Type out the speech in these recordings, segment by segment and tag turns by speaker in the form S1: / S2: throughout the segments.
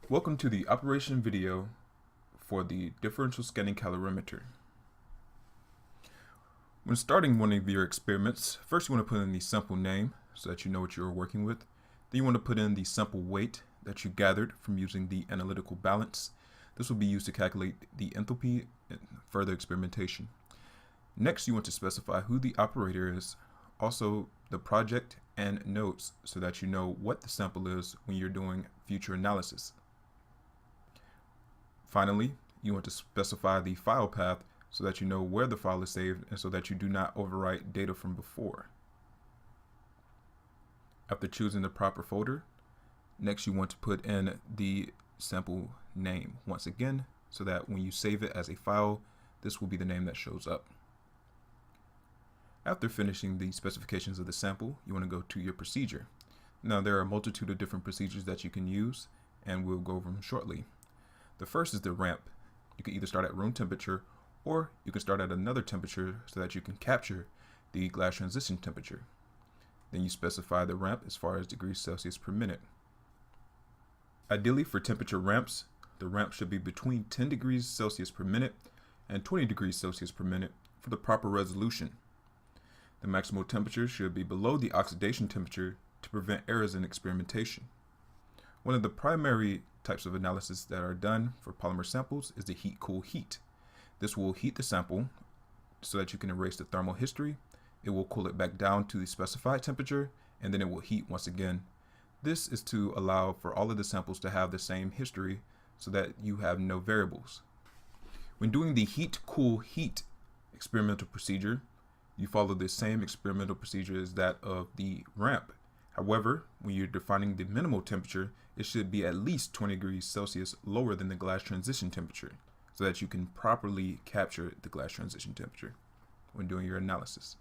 S1: Welcome to the operation video for the differential scanning calorimeter. When starting one of your experiments, first you want to put in the sample name so that you know what you're working with. Then you want to put in the sample weight that you gathered from using the analytical balance. This will be used to calculate the enthalpy in further experimentation. Next, you want to specify who the operator is, also the project and notes so that you know what the sample is when you're doing future analysis. Finally, you want to specify the file path so that you know where the file is saved and so that you do not overwrite data from before. After choosing the proper folder, next you want to put in the sample name once again so that when you save it as a file, this will be the name that shows up. After finishing the specifications of the sample, you want to go to your procedure. Now there are a multitude of different procedures that you can use, and we'll go over them shortly. The first is the ramp. You can either start at room temperature or you can start at another temperature so that you can capture the glass transition temperature. Then you specify the ramp as far as degrees Celsius per minute. Ideally for temperature ramps, the ramp should be between 10 degrees Celsius per minute and 20 degrees Celsius per minute for the proper resolution. The maximal temperature should be below the oxidation temperature to prevent errors in experimentation. One of the primary types of analysis that are done for polymer samples is the heat-cool heat. This will heat the sample so that you can erase the thermal history. It will cool it back down to the specified temperature, and then it will heat once again. This is to allow for all of the samples to have the same history so that you have no variables. When doing the heat-cool heat experimental procedure, you follow the same experimental procedure as that of the ramp. However, when you're defining the minimal temperature, it should be at least 20 degrees Celsius lower than the glass transition temperature so that you can properly capture the glass transition temperature when doing your analysis.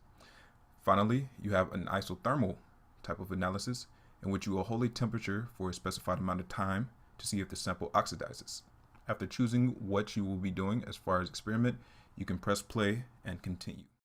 S1: Finally, you have an isothermal type of analysis in which you will hold a temperature for a specified amount of time to see if the sample oxidizes. After choosing what you will be doing as far as experiment, you can press play and continue.